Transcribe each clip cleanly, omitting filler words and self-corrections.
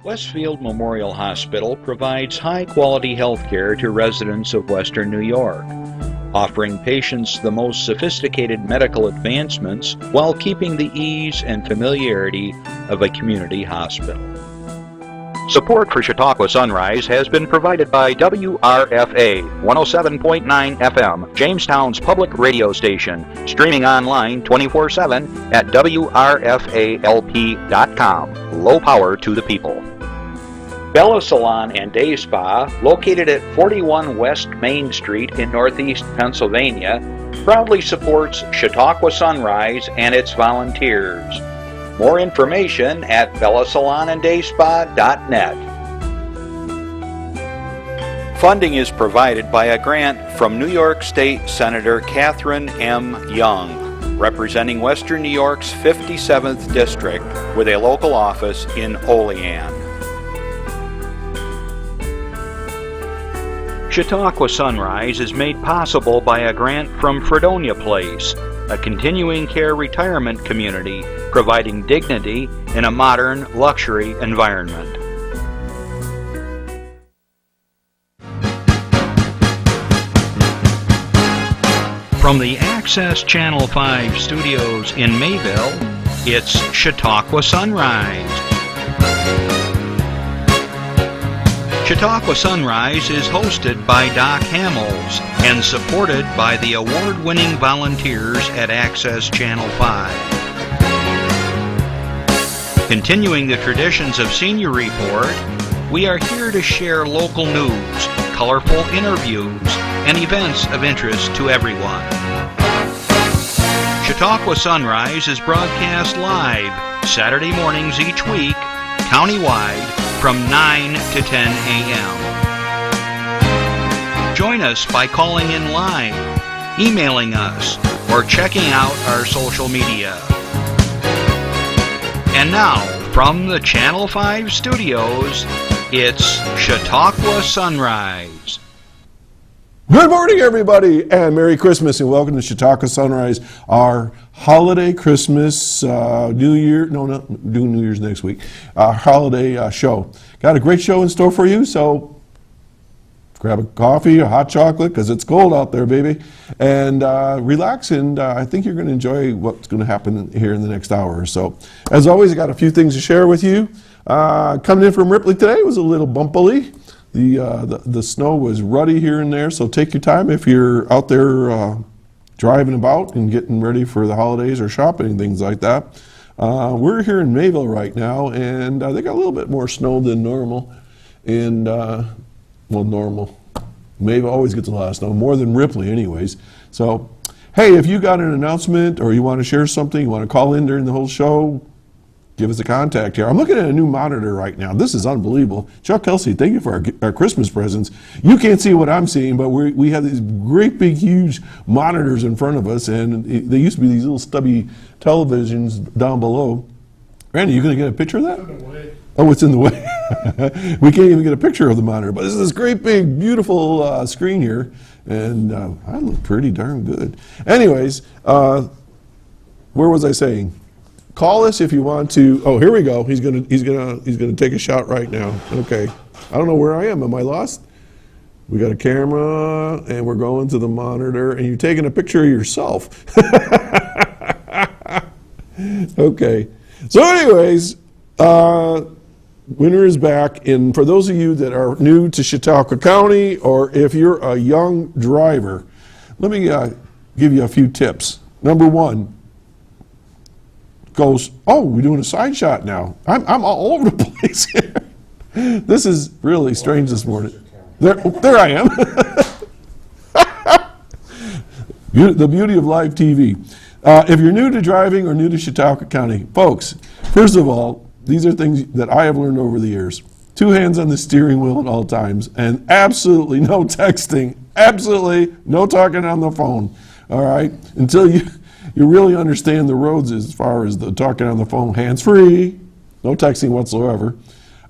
Westfield Memorial Hospital provides high-quality health care to residents of Western New York, offering patients the most sophisticated medical advancements while keeping the ease and familiarity of a community hospital. Support for Chautauqua Sunrise has been provided by WRFA 107.9 FM, Jamestown's public radio station, streaming online 24/7 at WRFALP.com. Low power to the people. Bella Salon and Day Spa, located at 41 West Main Street in Northeast Pennsylvania, proudly supports Chautauqua Sunrise and its volunteers. More information at bellasalonanddayspa.net. Funding is provided by a grant from New York State Senator Catherine M. Young, representing Western New York's 57th District with a local office in Olean. Chautauqua Sunrise is made possible by a grant from Fredonia Place, a continuing care retirement community providing dignity in a modern luxury environment. From the Access Channel 5 studios in Mayville, it's Chautauqua Sunrise. Chautauqua Sunrise is hosted by Doc Hamels and supported by the award-winning volunteers at Access Channel 5. Continuing the traditions of Senior Report, we are here to share local news, colorful interviews, and events of interest to everyone. Chautauqua Sunrise is broadcast live Saturday mornings each week, countywide, from 9 to 10 a.m. Join us by calling in live, emailing us, or checking out our social media. And now, from the Channel 5 studios, it's Chautauqua Sunrise. Good morning, everybody, and Merry Christmas, and welcome to Chautauqua Sunrise, our holiday Christmas, New Year's next week, holiday show. Got a great show in store for you, so grab a coffee, a hot chocolate, because it's cold out there, baby, and relax, and I think you're going to enjoy what's going to happen here in the next hour or so. As always, I got a few things to share with you. Coming in from Ripley today was a little bumpily. The snow was ruddy here and there, so take your time if you're out there driving about and getting ready for the holidays or shopping and things like that. We're here in Mayville right now, and they got a little bit more snow than normal. And, normal. Mayville always gets a lot of snow, more than Ripley anyways. So, hey, if you got an announcement or you want to share something, you want to call in during the whole show, give us a contact here. I'm looking at a new monitor right now. This is unbelievable. Chuck Kelsey, thank you for our Christmas presents. You can't see what I'm seeing, but we have these great big huge monitors in front of us, and they used to be these little stubby televisions down below. Randy, you going to get a picture of that? It's in the way. Oh, it's in the way. We can't even get a picture of the monitor, but this is this great big beautiful screen here, and I look pretty darn good. Anyways, where was I saying? Call us if you want to. Oh, here we go. He's gonna take a shot right now. Okay. I don't know where I am. Am I lost? We got a camera, and we're going to the monitor, and you're taking a picture of yourself. Okay. So, anyways, winter is back, and for those of you that are new to Chautauqua County, or if you're a young driver, let me give you a few tips. Number one. Goes, oh, we're doing a side shot now. I'm all over the place here. This is really strange this morning. There I am. The beauty of live TV. If you're new to driving or new to Chautauqua County, folks, first of all, these are things that I have learned over the years. 2 hands on the steering wheel at all times, and absolutely no texting, absolutely no talking on the phone, all right, until you really understand the roads as far as the talking on the phone, hands-free, no texting whatsoever.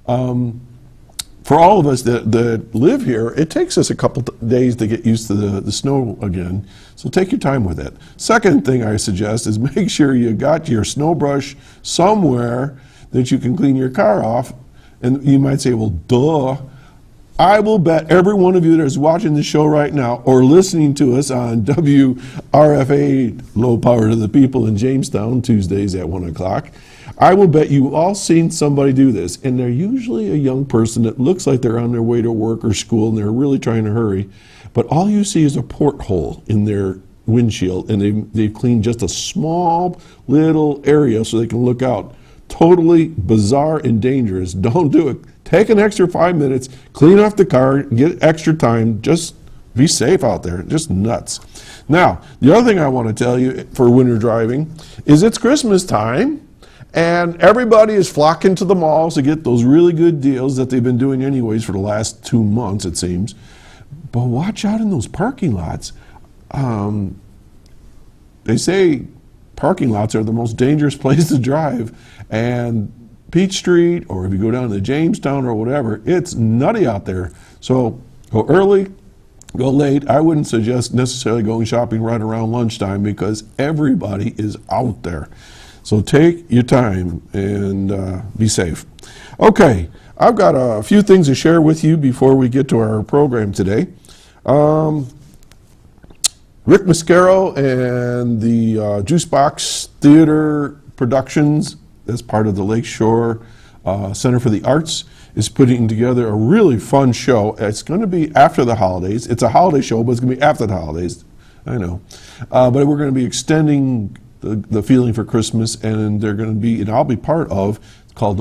For all of us that live here, it takes us a couple days to get used to the snow again, so take your time with it. Second thing I suggest is make sure you got your snow brush somewhere that you can clean your car off And you might say, well, duh. I will bet every one of you that is watching the show right now or listening to us on WRFA, Low Power to the People in Jamestown, Tuesdays at 1 o'clock, I will bet you all seen somebody do this. And they're usually a young person that looks like they're on their way to work or school and they're really trying to hurry. But all you see is a porthole in their windshield, and they've cleaned just a small little area so they can look out. Totally bizarre and dangerous. Don't do it. Take an extra 5 minutes, clean off the car, get extra time. Just be safe out there. Just nuts. Now, the other thing I want to tell you for winter driving is it's Christmas time, and everybody is flocking to the malls to get those really good deals that they've been doing anyways for the last 2 months, it seems. But watch out in those parking lots. They say parking lots are the most dangerous place to drive, and Peach Street, or if you go down to Jamestown or whatever, it's nutty out there. So go early, go late. I wouldn't suggest necessarily going shopping right around lunchtime because everybody is out there. So take your time and be safe. Okay, I've got a few things to share with you before we get to our program today. Rick Mascaro and the Juicebox Theater Productions, as part of the Lakeshore Center for the Arts, is putting together a really fun show. It's going to be after the holidays. It's a holiday show, but it's going to be after the holidays. I know. But we're going to be extending the feeling for Christmas, and they're going to be, and I'll be part of, it's called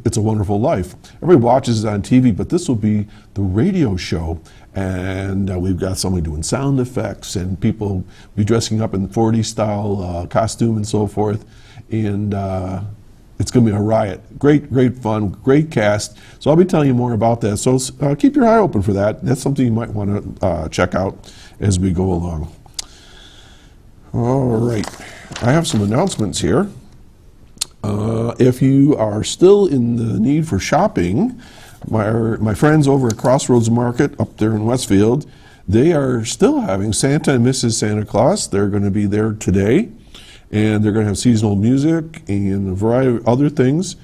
It's a Wonderful Life. Everybody watches it on TV, but this will be the radio show. And we've got somebody doing sound effects, and people be dressing up in 40s style costume and so forth. And it's going to be a riot. Great, great fun, great cast. So I'll be telling you more about that. So keep your eye open for that. That's something you might want to check out as we go along. All right. I have some announcements here. If you are still in the need for shopping, my friends over at Crossroads Market up there in Westfield, they are still having Santa and Mrs. Santa Claus. They're going to be there today, and they're going to have seasonal music and a variety of other things.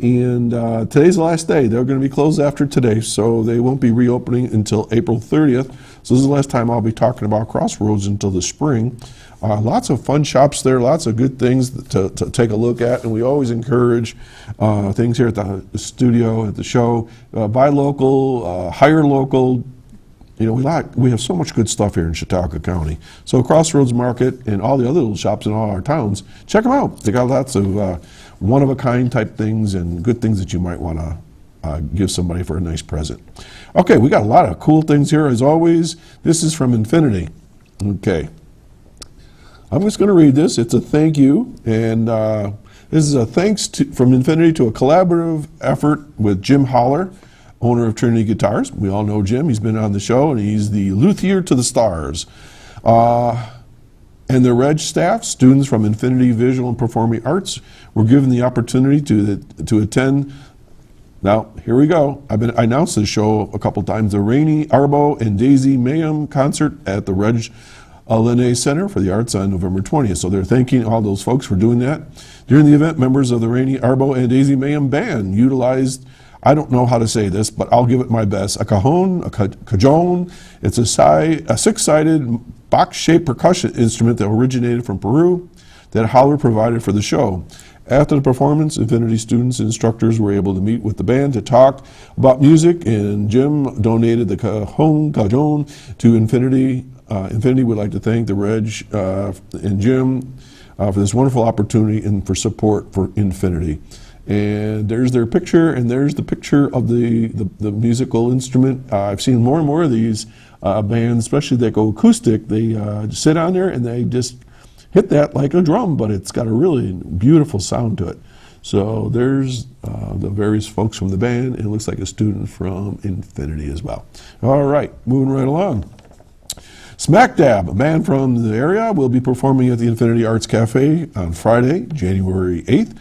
And today's the last day. They're going to be closed after today, so they won't be reopening until April 30th. So this is the last time I'll be talking about Crossroads until the spring. Lots of fun shops there, lots of good things to take a look at, and we always encourage things here at the studio, at the show. Buy local, hire local. You know, we have so much good stuff here in Chautauqua County. So Crossroads Market and all the other little shops in all our towns, check them out. They got lots of one-of-a-kind type things and good things that you might want to give somebody for a nice present. Okay, we got a lot of cool things here as always. This is from Infinity. Okay. I'm just going to read this. It's a thank you, and this is a thanks from Infinity to a collaborative effort with Jim Holler, owner of Trinity Guitars. We all know Jim. He's been on the show, and he's the luthier to the stars. And the Reg staff, students from Infinity Visual and Performing Arts, were given the opportunity to attend. Now, here we go. I announced this show a couple times. The Rainy Arbo and Daisy Mayhem concert at the Reg Linnaeus Center for the Arts on November 20th. So they're thanking all those folks for doing that. During the event, members of the Rainy Arbo and Daisy Mayhem band utilized, I don't know how to say this, but I'll give it my best, a cajon, a cajon. It's a six-sided box-shaped percussion instrument that originated from Peru that Holler provided for the show. After the performance, Infinity students and instructors were able to meet with the band to talk about music, and Jim donated the cajon to Infinity. Infinity would like to thank the Reg and Jim for this wonderful opportunity and for support for Infinity. And there's their picture, and there's the picture of the musical instrument. I've seen more and more of these bands, especially that go acoustic. They sit on there and they just hit that like a drum, but it's got a really beautiful sound to it. So there's the various folks from the band, and it looks like a student from Infinity as well. All right, moving right along. Smack Dab, a band from the area, will be performing at the Infinity Arts Cafe on Friday, January 8th,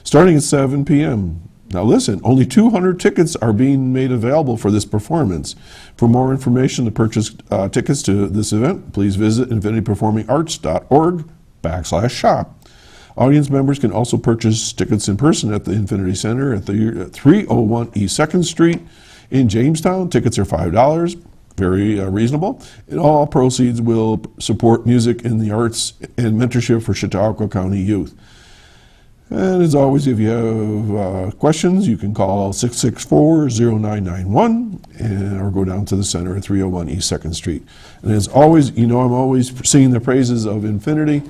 starting at 7 p.m. Now listen, only 200 tickets are being made available for this performance. For more information to purchase tickets to this event, please visit infinityperformingarts.org/shop. Audience members can also purchase tickets in person at the Infinity Center at the 301 East 2nd Street in Jamestown. Tickets are $5, very reasonable. And all proceeds will support music and the arts and mentorship for Chautauqua County youth. And as always, if you have questions, you can call 664-0991 or go down to the center at 301 East 2nd Street. And as always, you know I'm always singing the praises of Infinity.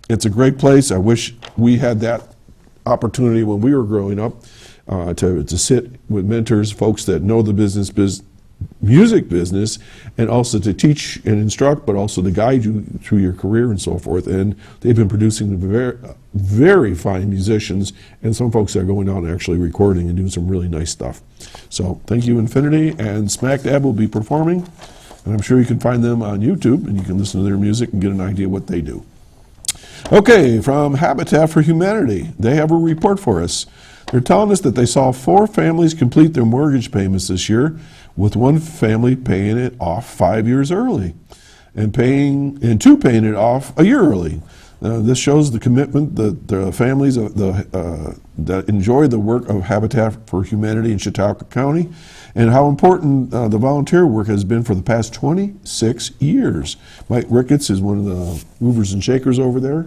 It's a great place. I wish we had that opportunity when we were growing up to sit with mentors, folks that know the music business, and also to teach and instruct, but also to guide you through your career and so forth. And they've been producing very, very fine musicians, and some folks that are going out and actually recording and doing some really nice stuff. So thank you, Infinity, and Smack Dab will be performing, and I'm sure you can find them on YouTube, and you can listen to their music and get an idea what they do. Okay, from Habitat for Humanity, they have a report for us. They're telling us that they saw 4 families complete their mortgage payments this year, with one family paying it off 5 years early, and 2 paying it off a year early. This shows the commitment that the families that enjoy the work of Habitat for Humanity in Chautauqua County, and how important the volunteer work has been for the past 26 years. Mike Ricketts is one of the movers and shakers over there.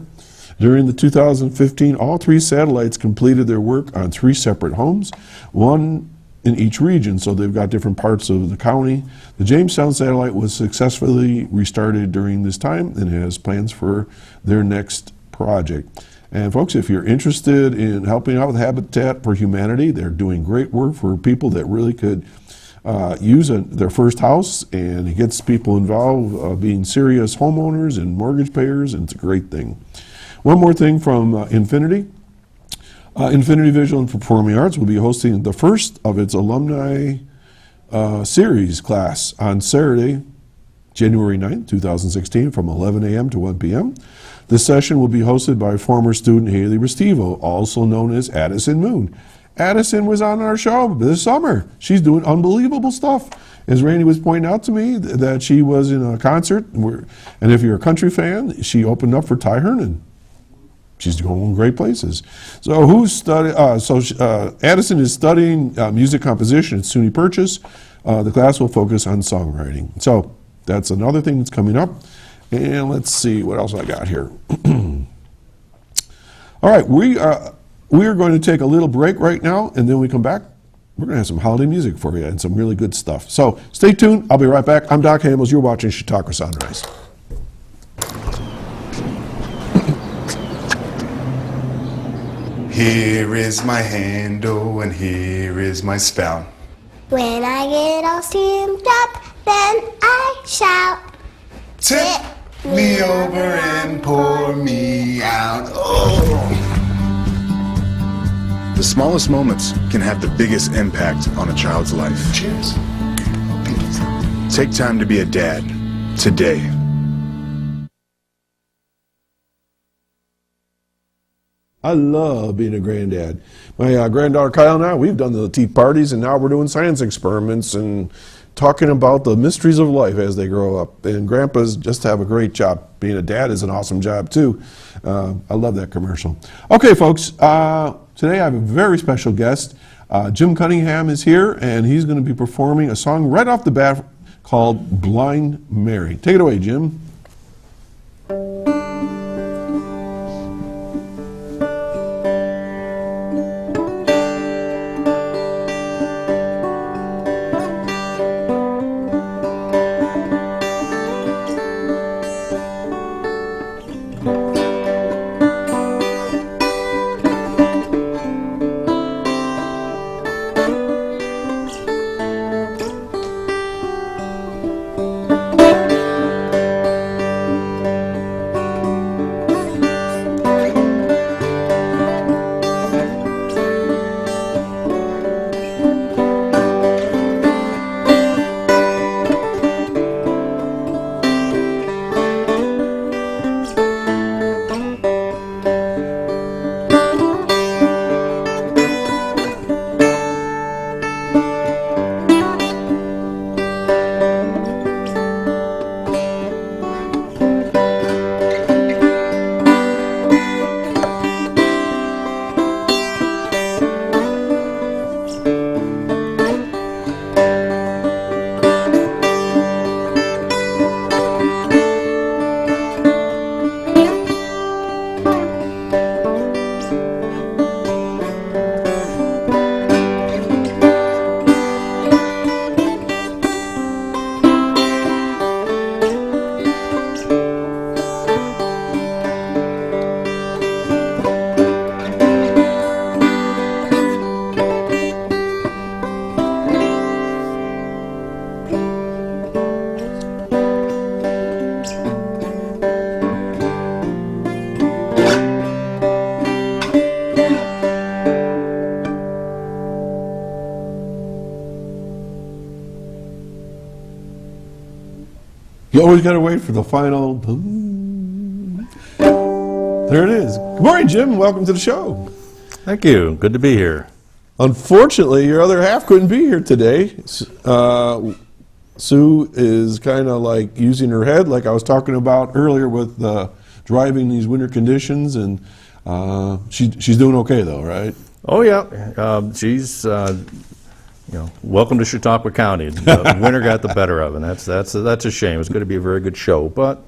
During the 2015, all 3 satellites completed their work on 3 separate homes, one in each region, so they've got different parts of the county. The Jamestown satellite was successfully restarted during this time and has plans for their next project. And folks, if you're interested in helping out with Habitat for Humanity, they're doing great work for people that really could use their first house, and it gets people involved being serious homeowners and mortgage payers, and it's a great thing. One more thing from Infinity. Infinity Visual and Performing Arts will be hosting the first of its alumni series class on Saturday, January 9th, 2016 from 11 a.m. to 1 p.m. This session will be hosted by former student Haley Restivo, also known as Addison Moon. Addison was on our show this summer. She's doing unbelievable stuff. As Randy was pointing out to me, that she was in a concert, and if you're a country fan, she opened up for Ty Hernan. She's going great places. So Addison is studying music composition at SUNY Purchase. The class will focus on songwriting. So that's another thing that's coming up. And let's see what else I got here. All right, we are going to take a little break right now, and then we come back. We're going to have some holiday music for you and some really good stuff. So stay tuned. I'll be right back. I'm Doc Hamels. You're watching Chautauqua Sunrise. Here is my handle and here is my spout. When I get all steamed up, then I shout. Tip me over and pour me out. Oh. The smallest moments can have the biggest impact on a child's life. Cheers. Take time to be a dad today. I love being a granddad. My granddaughter Kyle and I, we've done the tea parties, and now we're doing science experiments and talking about the mysteries of life as they grow up. And grandpas just have a great job. Being a dad is an awesome job too. I love that commercial. Okay, folks, today I have a very special guest. Jim Cunningham is here, and he's going to be performing a song right off the bat called Blind Mary. Take it away, Jim. You always got to wait for the final boom. There it is. Good morning, Jim. Welcome to the show. Thank you. Good to be here. Unfortunately, your other half couldn't be here today. Sue is kind of like using her head, like I was talking about earlier with driving these winter conditions, and she's doing okay though, right? Oh yeah, she's welcome to Chautauqua County. The winter got the better of, and that's a shame. It's going to be a very good show, but.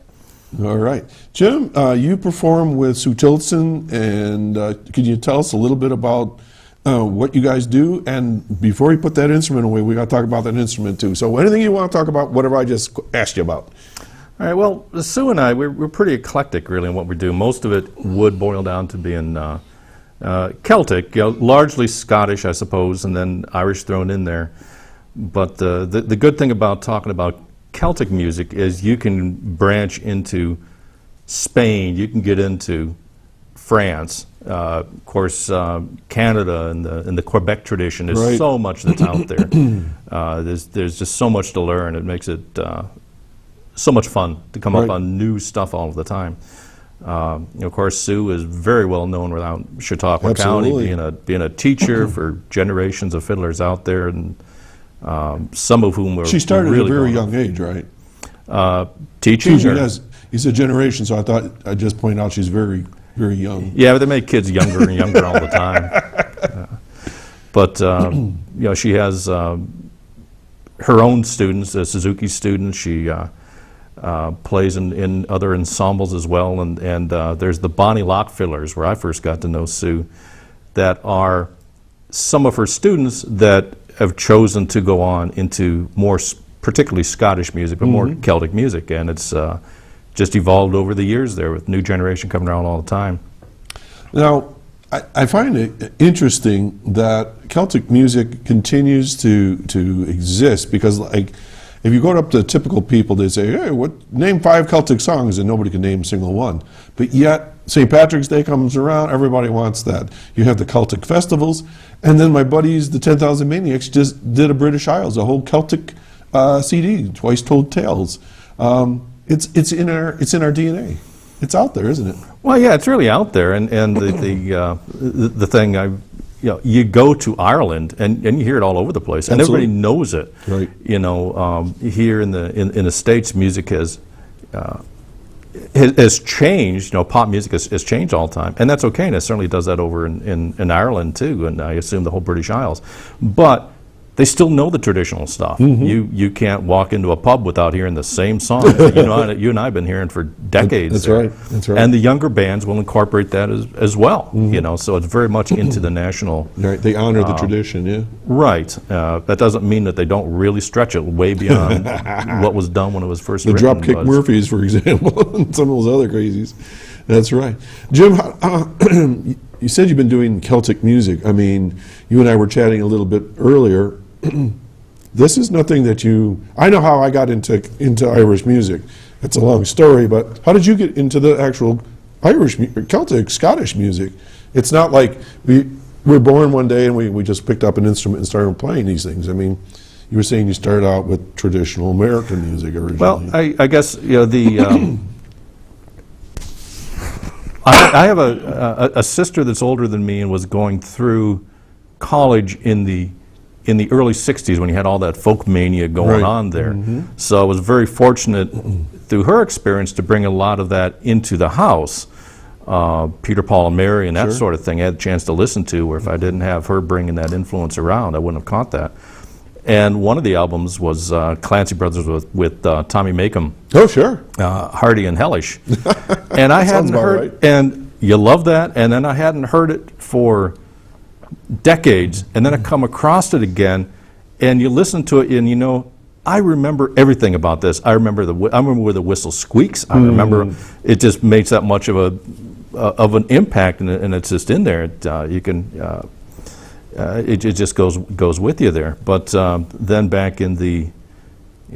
All right, Jim, you perform with Sue Tillotson, and can you tell us a little bit about what you guys do? And before we put that instrument away, we got to talk about that instrument too. So anything you want to talk about, whatever I just asked you about. All right, well, Sue and I, we're pretty eclectic really in what we do. Most of it would boil down to being Celtic, largely Scottish, I suppose, and then Irish thrown in there. But the good thing about talking about Celtic music is you can branch into Spain, you can get into France, of course, Canada and the Quebec tradition. There's right. so much that's out there. There's just so much to learn. It makes it so much fun to come right. up on new stuff all of the time. Of course, Sue is very well known around Chautauqua Absolutely. County, being a teacher for generations of fiddlers out there, and some of whom were She started really at a very going young age, right? teaching. Excuse me, or- yes. You said generation, so I thought I'd just point out she's very, very young. Yeah, but they make kids younger and younger all the time. But she has her own students, Suzuki students. She plays in other ensembles as well. And there's the Bonnie Lock Fiddlers, where I first got to know Sue, that are some of her students that have chosen to go on into more, particularly Scottish music, but more Celtic music. And it's just evolved over the years there, with new generation coming around all the time. Now, I find it interesting that Celtic music continues to exist, because, like, if you go up to typical people, they say, hey, name 5 Celtic songs, and nobody can name a single one. But yet, St. Patrick's Day comes around, everybody wants that. You have the Celtic festivals, and then my buddies, the 10,000 Maniacs, just did a British Isles, a whole Celtic CD, Twice Told Tales. It's in our DNA. It's out there, isn't it? Well, yeah, it's really out there, and the thing you go to Ireland and you hear it all over the place, and Absolutely. everybody knows it. Right. Here in the States, music has changed. Pop music has changed all the time, and that's okay. And it certainly does that over in Ireland too, and I assume the whole British Isles. But they still know the traditional stuff. You can't walk into a pub without hearing the same song that you and I have been hearing for decades. That's there. right. That's right. And the younger bands will incorporate that as well. So it's very much into the national. Right. They honor the tradition, yeah. Right. That doesn't mean that they don't really stretch it way beyond what was done when it was first The written. Dropkick Murphys, for example, and some of those other crazies. That's right. Jim, you said you've been doing Celtic music. I mean, you and I were chatting a little bit earlier. This is nothing that I know how I got into Irish music. It's a long story, but how did you get into the actual Irish, Celtic, Scottish music? It's not like we were born one day and we just picked up an instrument and started playing these things. I mean, you were saying you started out with traditional American music originally. Well, I guess I have a sister that's older than me and was going through college in the early 60s when you had all that folk mania going on there. So I was very fortunate through her experience to bring a lot of that into the house. Peter, Paul, and Mary and that sort of thing I had a chance to listen to, where if I didn't have her bringing that influence around, I wouldn't have caught that. And one of the albums was Clancy Brothers with Tommy Makem. Oh, sure. Hardy and Hellish. And I hadn't heard, right. and you love that, and then I hadn't heard it for decades, and then I come across it again, and you listen to it, and I remember everything about this. I remember where the whistle squeaks. I remember it just makes that much of an impact, and it's just in there. It just goes with you there. But then back in the,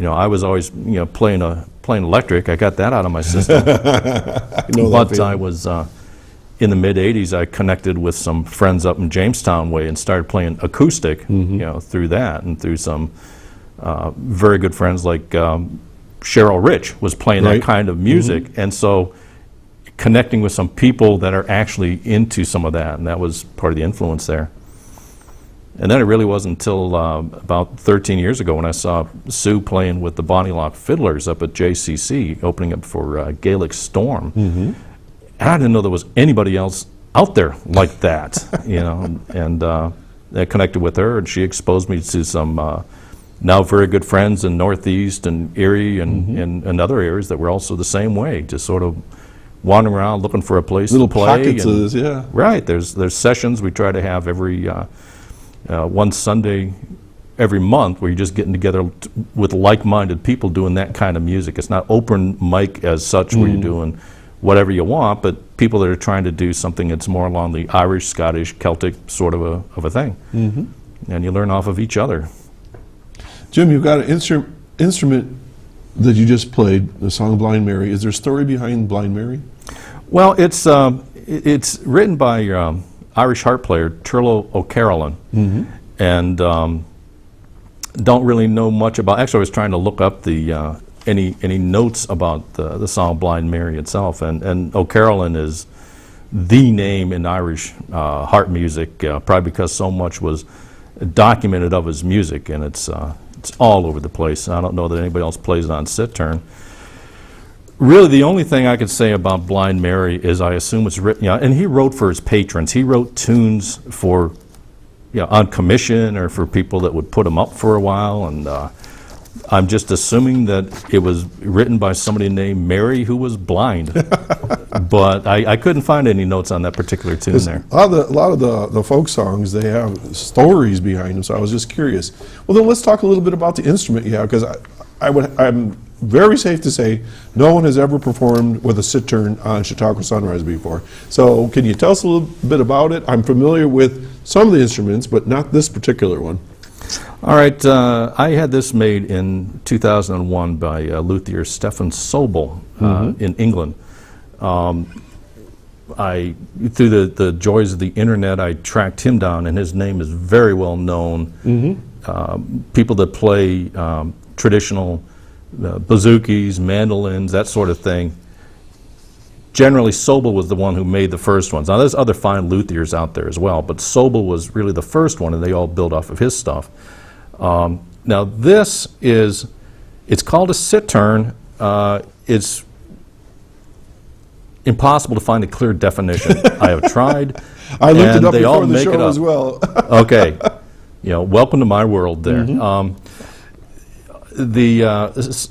I was always playing electric. I got that out of my system. But I was. In the mid-'80s, I connected with some friends up in Jamestown way and started playing acoustic, through that, and through some very good friends like Cheryl Rich was playing Right. that kind of music, and so connecting with some people that are actually into some of that, and that was part of the influence there. And then it really wasn't until about 13 years ago when I saw Sue playing with the Bonnie Lock Fiddlers up at JCC, opening up for Gaelic Storm. And I didn't know there was anybody else out there like that, you know. And I connected with her, and she exposed me to some now very good friends in Northeast and Erie and other areas that were also the same way, just sort of wandering around looking for a place Little to play. pockets of this, yeah. Right. There's sessions we try to have every one Sunday every month where you're just getting together with like-minded people doing that kind of music. It's not open mic as such where you're doing whatever you want, but people that are trying to do something that's more along the Irish, Scottish, Celtic sort of a thing. And you learn off of each other. Jim, you've got an instrument that you just played, the song Blind Mary. Is there a story behind Blind Mary? Well, it's written by Irish harp player Turlo O'Carolan, and don't really know much about. Actually, I was trying to look up the any notes about the song Blind Mary itself, and O'Carolan is the name in Irish harp music, probably because so much was documented of his music, and it's all over the place. I don't know that anybody else plays it on sitar. Really, the only thing I could say about Blind Mary is I assume it's written, and he wrote for his patrons. He wrote tunes for, on commission or for people that would put them up for a while, and I'm just assuming that it was written by somebody named Mary who was blind. But I couldn't find any notes on that particular tune there. A lot of the folk songs, they have stories behind them, so I was just curious. Well, then let's talk a little bit about the instrument you have, because I'm very safe to say no one has ever performed with a sitar on Chautauqua Sunrise before. So can you tell us a little bit about it? I'm familiar with some of the instruments, but not this particular one. All right, I had this made in 2001 by luthier Stefan Sobel in England. Through the joys of the internet, I tracked him down, and his name is very well known. People that play traditional bazookas, mandolins, that sort of thing. Generally, Sobel was the one who made the first ones. Now, there's other fine luthiers out there as well, but Sobel was really the first one, and they all built off of his stuff. Now, this is, it's called a sitar. It's impossible to find a clear definition. I have tried. I looked it up they all before the make show it up as well. Okay. Welcome to my world there. This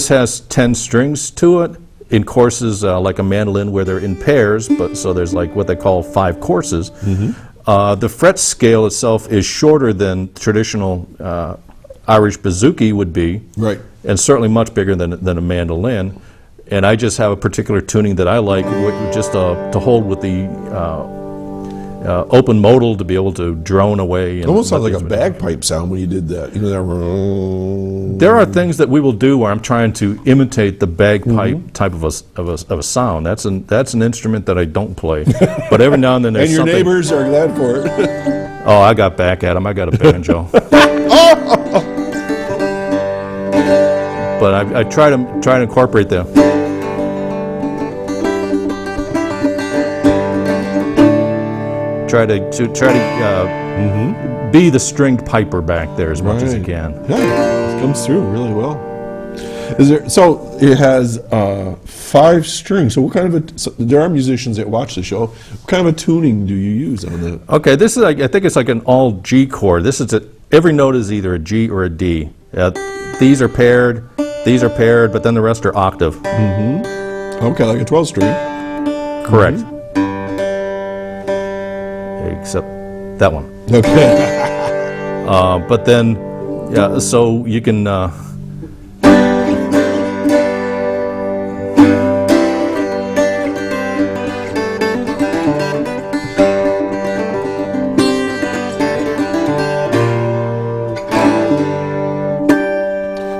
has 10 strings to it in courses like a mandolin where they're in pairs, but so there's like what they call 5 courses. The fret scale itself is shorter than traditional Irish bouzouki would be, Right. and certainly much bigger than a mandolin. And I just have a particular tuning that I like, just to hold with the open modal to be able to drone away. It almost sounds like a bagpipe sound when you did that. There are things that we will do where I'm trying to imitate the bagpipe type of a sound. That's an instrument that I don't play, but every now and then there's And your something. neighbors are glad for it. Oh, I got back at him. I got a banjo. But I try to incorporate that. Try to be the stringed piper back there as much as you can. Yeah, it comes through really well. So it has 5 strings. So what kind of there are musicians that watch the show. What kind of a tuning do you use on that? Okay, this is I think it's like an all G chord. This is every note is either a G or a D. These are paired, but then the rest are octave. Okay, like a 12-string. Correct. Except that one. Okay. But then, so you can.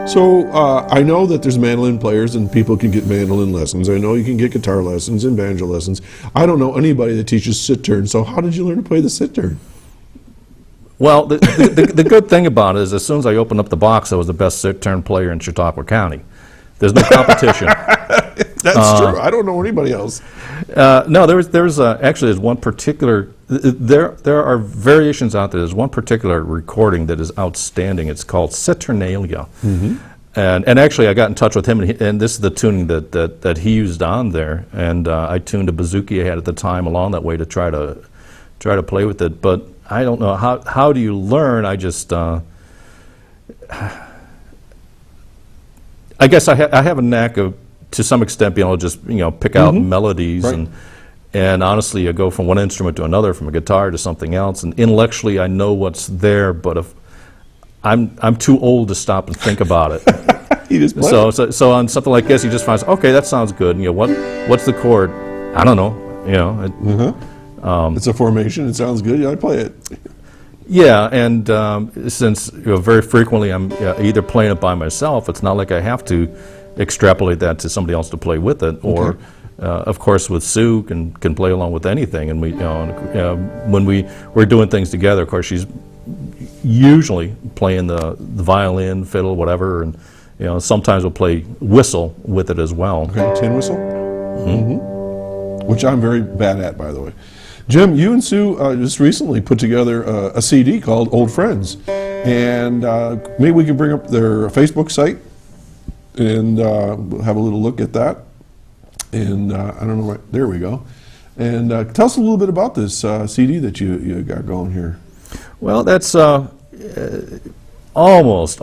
So I know that there's mandolin players and people can get mandolin lessons. I know you can get guitar lessons and banjo lessons. I don't know anybody that teaches sitar. So how did you learn to play the sitar? Well, the good thing about it is as soon as I opened up the box, I was the best sick turn player in Chautauqua County. There's no competition. That's true. I don't know anybody else. No, there's actually there's one particular, there are variations out there. There's one particular recording that is outstanding. It's called Saturnalia. And actually I got in touch with him, and this is the tuning that he used on there. And I tuned a bouzouki I had at the time along that way to try to play with it. But I don't know, how do you learn? I just, I guess I have a knack of, to some extent, being able to just pick out melodies, Right. and honestly, you go from one instrument to another, from a guitar to something else, and intellectually I know what's there, but if I'm too old to stop and think about it. He just played. So on something like this, he just finds, okay, that sounds good. And, what's the chord? I don't know. It's a formation. It sounds good. Yeah, I play it. Yeah, and since very frequently I'm either playing it by myself, it's not like I have to extrapolate that to somebody else to play with it. Or, of course, with Sue can play along with anything. And we, when we're doing things together, of course, she's usually playing the violin, fiddle, whatever, and sometimes we'll play whistle with it as well. Okay, tin whistle. Which I'm very bad at, by the way. Jim, you and Sue just recently put together a CD called Old Friends, and maybe we can bring up their Facebook site and have a little look at that. And I don't know, there we go. And tell us a little bit about this CD that you got going here. Well, that's almost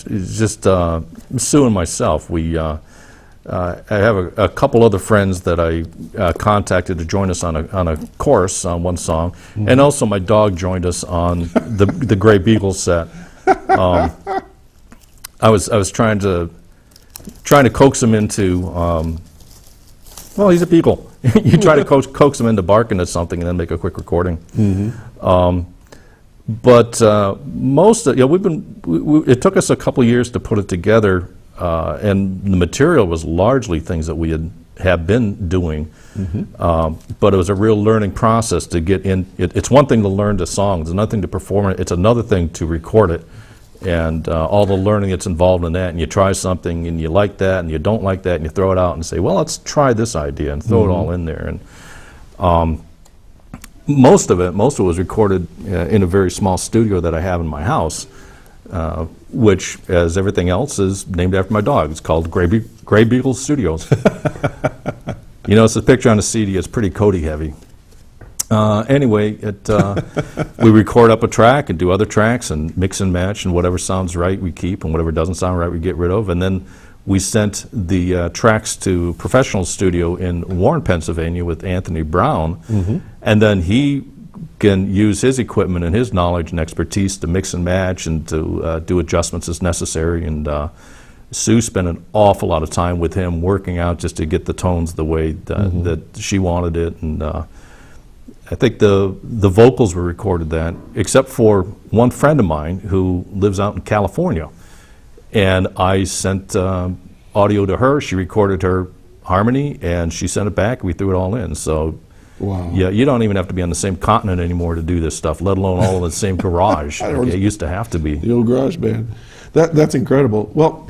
just Sue and myself. I have a couple other friends that I contacted to join us on a course on one song, and also my dog joined us on the Gray Beagle set. I was trying to coax him into. Well, he's a beagle. You try to coax him into barking at something and then make a quick recording. But most of it took us a couple years to put it together. And the material was largely things that we had been doing, but it was a real learning process to get in. It's one thing to learn the song, it's another thing to perform it, it's another thing to record it, and all the learning that's involved in that, and you try something, and you like that, and you don't like that, and you throw it out and say, well, let's try this idea, and throw it all in there. And most of it was recorded in a very small studio that I have in my house, which, as everything else, is named after my dog. It's called Gray Beagle Studios. It's a picture on the CD. It's pretty Cody heavy. Anyway, we record up a track and do other tracks and mix and match, and whatever sounds right we keep, and whatever doesn't sound right we get rid of. And then we sent the tracks to a professional studio in Warren, Pennsylvania with Anthony Brown, and then he can use his equipment and his knowledge and expertise to mix and match and to do adjustments as necessary. And Sue spent an awful lot of time with him working out just to get the tones the way that she wanted it. And I think the vocals were recorded that, except for one friend of mine who lives out in California. And I sent audio to her. She recorded her harmony, and she sent it back. We threw it all in. So. Wow. Yeah, you don't even have to be on the same continent anymore to do this stuff, let alone all in the same garage. It used to have to be. The old garage band. That's incredible. Well,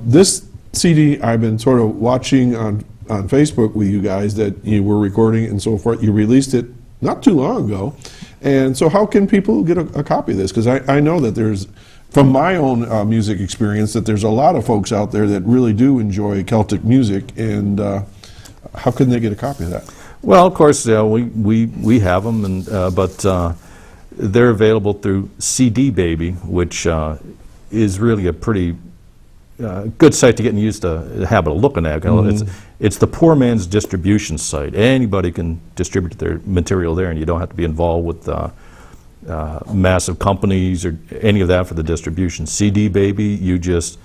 this CD I've been sort of watching on Facebook with you guys that you were recording and so forth. You released it not too long ago. And so how can people get a copy of this? Because I know that there's, from my own music experience, that there's a lot of folks out there that really do enjoy Celtic music. And how can they get a copy of that? Well, of course, we have them, but they're available through CD Baby, which is really a pretty good site to get used to the habit of looking at. It's the poor man's distribution site. Anybody can distribute their material there, and you don't have to be involved with massive companies or any of that for the distribution. CD Baby, you just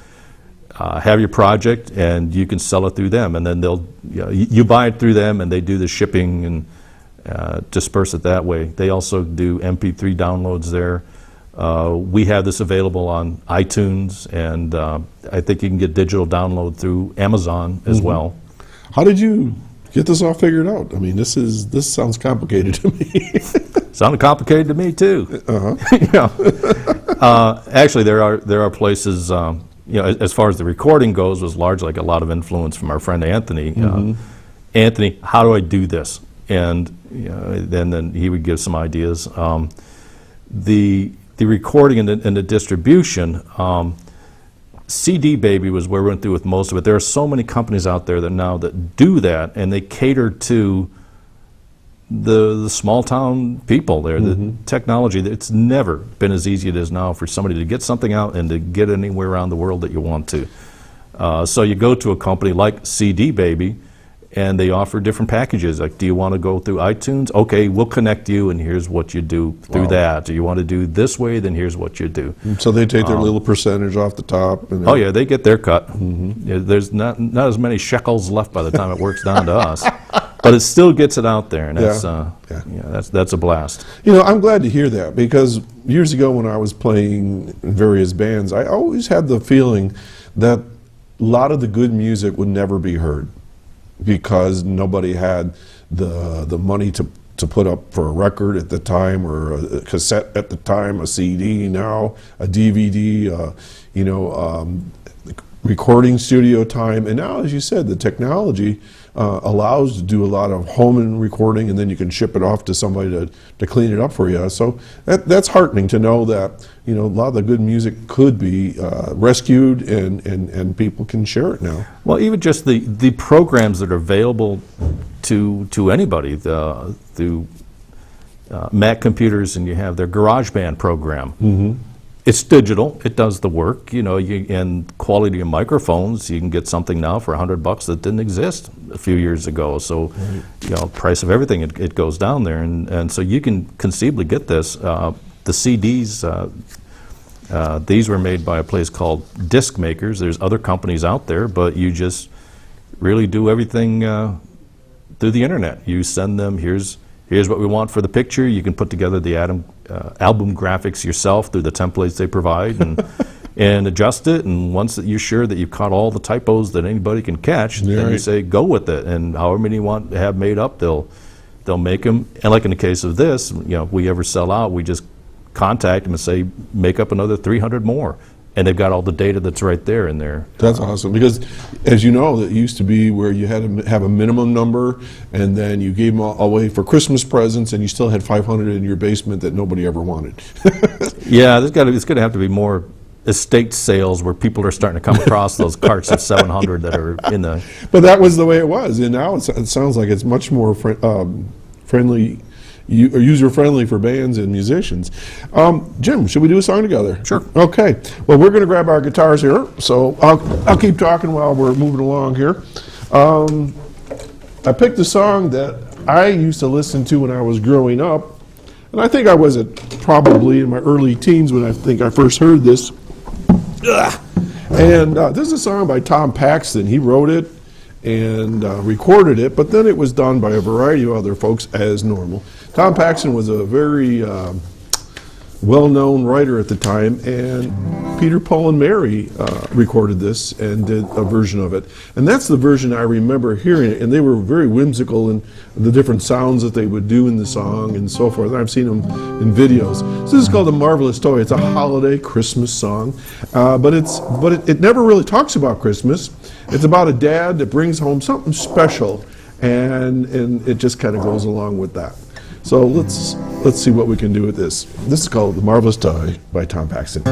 have your project and you can sell it through them, and then you buy it through them and they do the shipping and disperse it that way. They also do MP3 downloads there. We have this available on iTunes, and I think you can get digital download through Amazon as well. How did you get this all figured out? I mean, this sounds complicated to me. Sounded complicated to me too. Actually, there are places. As far as the recording goes, was largely like a lot of influence from our friend Anthony. Anthony, how do I do this? And then he would give some ideas. The recording and the distribution. CD Baby was where we went through with most of it. There are so many companies out there that do that, and they cater to the small town people there. The technology, it's never been as easy as it is now for somebody to get something out and to get anywhere around the world that you want to. So you go to a company like CD Baby, and they offer different packages. Like, do you want to go through iTunes? Okay, we'll connect you, and here's what you do through that. Do you want to do this way? Then here's what you do. So they take their little percentage off the top. And yeah, they get their cut. Yeah, there's not as many shekels left by the time it works down to us, but it still gets it out there, and that's a blast. I'm glad to hear that, because years ago when I was playing in various bands, I always had the feeling that a lot of the good music would never be heard, because nobody had the money to put up for a record at the time, or a cassette at the time, a CD now, a DVD, recording studio time. And now, as you said, the technology allows to do a lot of home recording, and then you can ship it off to somebody to clean it up for you. So that's heartening to know that a lot of the good music could be rescued, and people can share it now. Well, even just the programs that are available to anybody through Mac computers, and you have their GarageBand program. It's digital. It does the work. And quality of microphones, you can get something now for $100 that didn't exist a few years ago. So, price of everything, it goes down there, and so you can conceivably get this. The CDs, these were made by a place called Disc Makers. There's other companies out there, but you just really do everything through the internet. You send them, here's what we want for the picture. You can put together the album graphics yourself through the templates they provide, and adjust it. And once that you're sure that you've caught all the typos that anybody can catch, then you say go with it. And however many you want to have made up, they'll make them. And like in the case of this, if we ever sell out, we just contact them and say make up another 300 more. And they've got all the data that's right there in there. That's awesome, because as you know, it used to be where you had to have a minimum number, and then you gave them away for Christmas presents, and you still had 500 in your basement that nobody ever wanted. Yeah, it's going to have to be more estate sales where people are starting to come across those carts of 700 that are in the... But that was the way it was, and now it sounds like it's much more friendly, user-friendly for bands and musicians. Jim, should we do a song together? Sure. Okay. Well, we're going to grab our guitars here, so I'll keep talking while we're moving along here. I picked a song that I used to listen to when I was growing up, and I think I was probably in my early teens when I first heard this. And this is a song by Tom Paxton. He wrote it and recorded it, but then it was done by a variety of other folks as normal. Tom Paxton was a very well-known writer at the time, and Peter, Paul, and Mary recorded this and did a version of it. And that's the version I remember hearing it, and they were very whimsical in the different sounds that they would do in the song and so forth. I've seen them in videos. So this is called A Marvelous Toy. It's a holiday Christmas song, but it never really talks about Christmas. It's about a dad that brings home something special, and it just kind of goes along with that. So let's see what we can do with this. This is called The Marvelous Toy by Tom Paxton.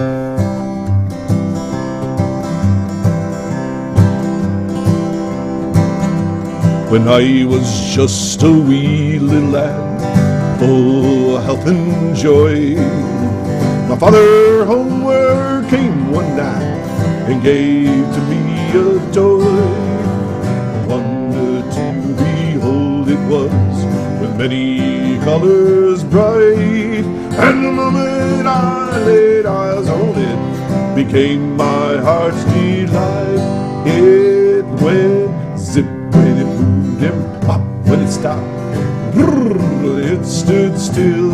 When I was just a wee little lad, full of health and joy, my father homeward came one night and gave to me a toy. Wonder to behold it was, with many colors bright, and the moment I laid eyes on it, became my heart's delight. It went zip when it moved and pop when it stopped. Brrr, it stood still.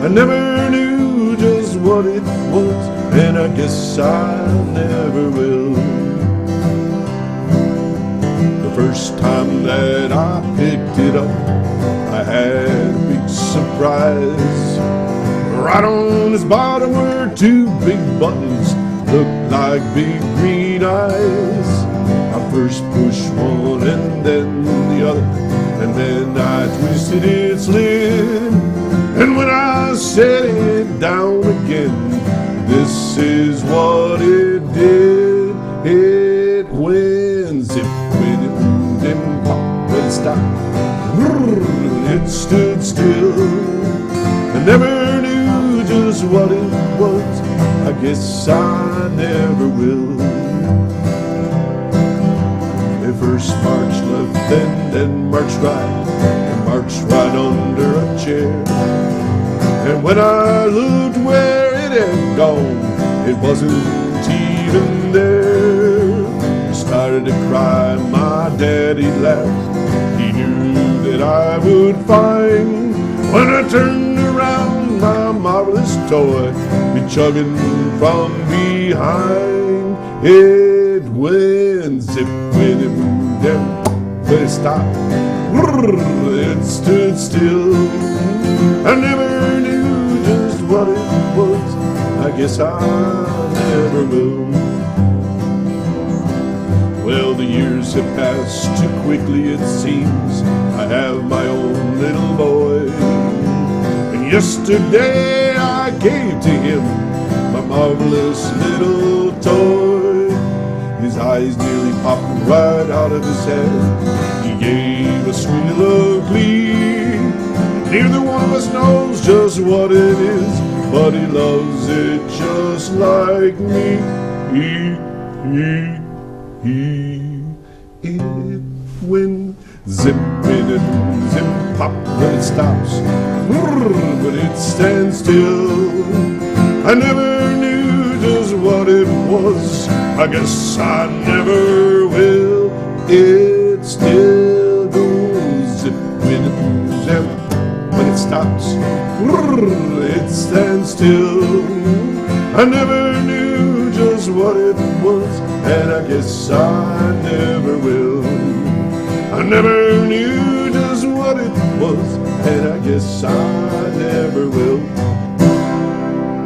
I never knew just what it was, and I guess I never will. The first time that I picked it up, I had a big surprise. Right on his bottom were two big buttons, looked like big green eyes. I first pushed one and then the other, and then I twisted its lid. And when I set it down again, this is what it did. It went zip when it moved and popped when it stopped. It stood still. I never knew just what it was. I guess I never will. It first marched left and then marched right, and marched right under a chair. And when I looked where it had gone, it wasn't even there. I started to cry, my daddy laughed. He knew that I would find. When I turned around, my marvelous toy be chugging from behind. It went zip when it moved and when it stopped. It stood still. I never knew just what it was. I guess I never will. Well, the years have passed too quickly, it seems. I have my own little boy. And yesterday I gave to him my marvelous little toy. His eyes nearly popped right out of his head. He gave a sweet little glee. Neither one of us knows just what it is, but he loves it just like me. It went zip in it, zip pop when it stops, but it stands still. I never knew just what it was. I guess I never will. It still goes zip when it moves and when it stops, it stands still. I never knew just what it was, and I guess I never will. I never knew just what it was, and I guess I never will.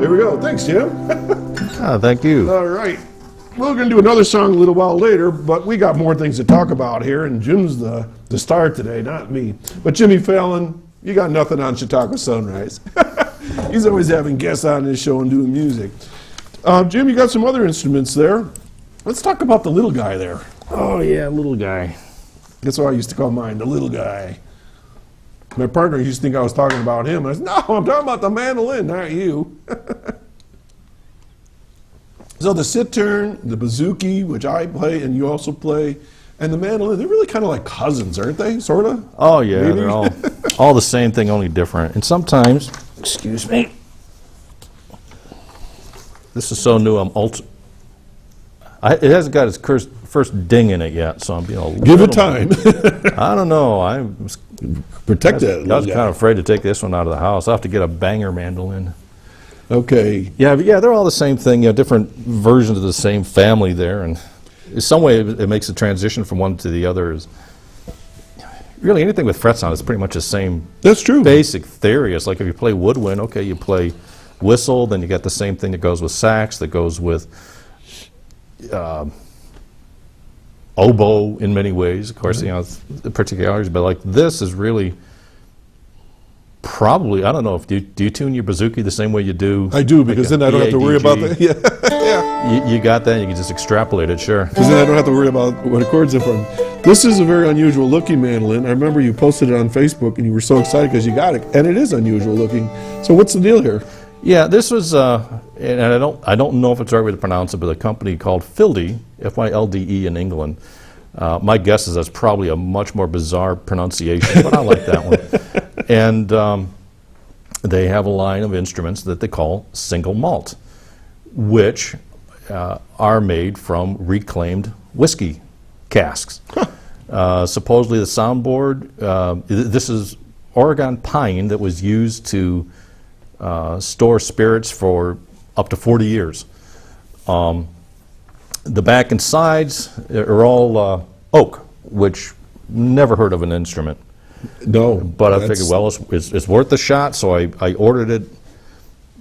There we go. Thanks, Jim. Thank you. All right. We're going to do another song a little while later, but we got more things to talk about here, and Jim's the star today, not me. But Jimmy Fallon, you got nothing on Chautauqua Sunrise. He's always having guests on his show and doing music. Jim, you got some other instruments there. Let's talk about the little guy there. Oh, yeah, little guy. That's what I used to call mine, the little guy. My partner used to think I was talking about him. I said, no, I'm talking about the mandolin, not you. So the sitar, the bouzouki, which I play and you also play, and the mandolin, they're really kind of like cousins, aren't they, sort of? Oh, yeah, Maybe? they're all the same thing, only different. And sometimes, excuse me, this is so new, it hasn't got its first ding in it yet, so I'm being a little... Give it time. I don't know. I was Protect that. kind of afraid to take this one out of the house. I'll have to get a banger mandolin. Okay. Yeah, but yeah, they're all the same thing. Different versions of the same family there, and in some way it makes the transition from one to the other. Is really anything with frets on is pretty much the same. That's true. Basic theory. It's like if you play woodwind, okay, you play whistle, then you got the same thing that goes with sax, that goes with oboe in many ways. Of course, the particularities, but like this is really. Probably, I don't know. Do you tune your bouzouki the same way you do? I do, because then I don't have to worry about that. Yeah. Yeah. You got that, you can just extrapolate it, sure. Because then I don't have to worry about what chords they're from. This is a very unusual looking mandolin. I remember you posted it on Facebook and you were so excited because you got it. And it is unusual looking. So what's the deal here? Yeah, this was, and I don't know if it's the right way to pronounce it, but a company called Fylde, F-Y-L-D-E in England. My guess is that's probably a much more bizarre pronunciation, but I like that one. And they have a line of instruments that they call single malt, which are made from reclaimed whiskey casks. Supposedly the soundboard, this is Oregon pine that was used to store spirits for up to 40 years. The back and sides are all oak, which never heard of an instrument. No. But I figured, well, it's worth the shot, so I ordered it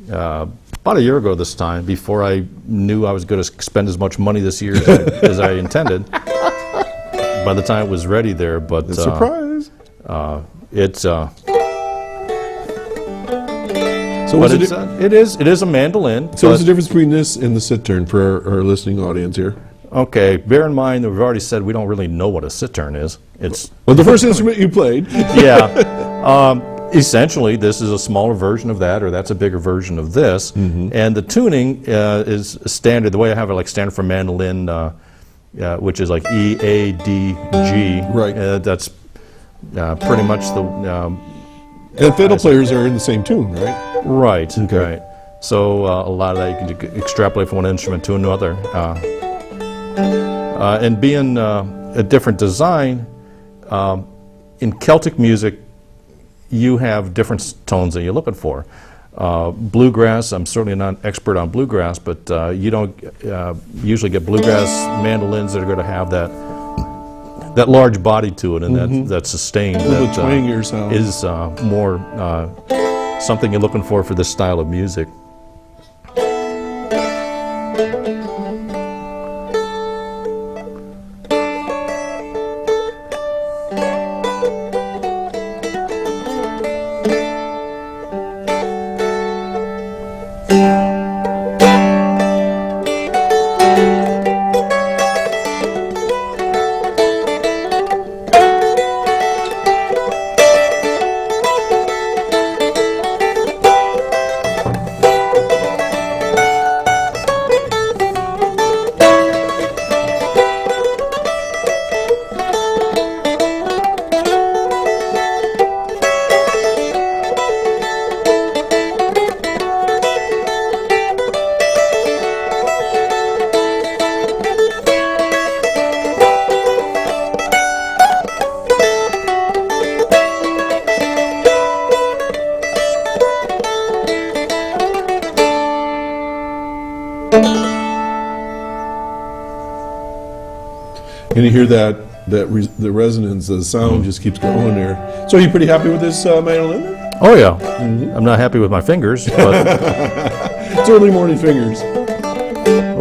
about a year ago this time, before I knew I was going to spend as much money this year as I intended. By the time it was ready there, but a surprise. It's So but it is a mandolin. So what's the difference between this and the cittern for our listening audience here? Okay, bear in mind that we've already said we don't really know what a cittern is. It's Well, the first instrument you played. yeah. Essentially, this is a smaller version of that, or that's a bigger version of this. And the tuning is standard. The way I have it, like standard for mandolin, which is like E, A, D, G. Right. That's pretty much the. And fiddle players are in the same tune, right? Right. Okay. Right. So a lot of that you can extrapolate from one instrument to another. And being a different design, in Celtic music, you have different tones that you're looking for. Bluegrass, I'm certainly not an expert on bluegrass, but you don't usually get bluegrass mandolins that are going to have that large body to it, and that sustained, that twangier sound. is more something you're looking for this style of music. And you hear the resonance, the sound just keeps going there. So are you pretty happy with this mandolin? Oh yeah, I'm not happy with my fingers, but It's early morning fingers.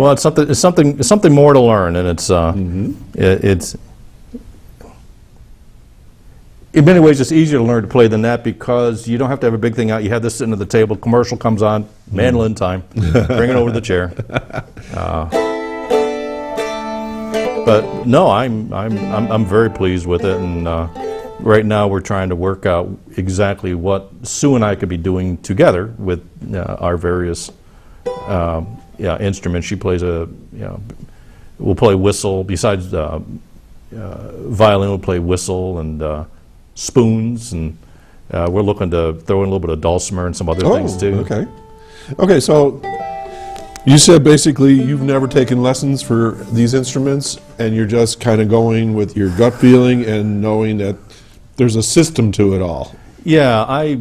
well, it's something more to learn, and it's in many ways it's easier to learn to play than that, because you don't have to have a big thing out. You have this sitting at the table. Commercial comes on, mandolin time. Bring it over to the chair. But no, I'm very pleased with it, and right now we're trying to work out exactly what Sue and I could be doing together with our various instruments. She plays we'll play whistle. Besides violin, we'll play whistle and spoons, and we're looking to throw in a little bit of dulcimer and some other things too. Okay, so you said basically you've never taken lessons for these instruments, and you're just kind of going with your gut feeling and knowing that there's a system to it all. Yeah, I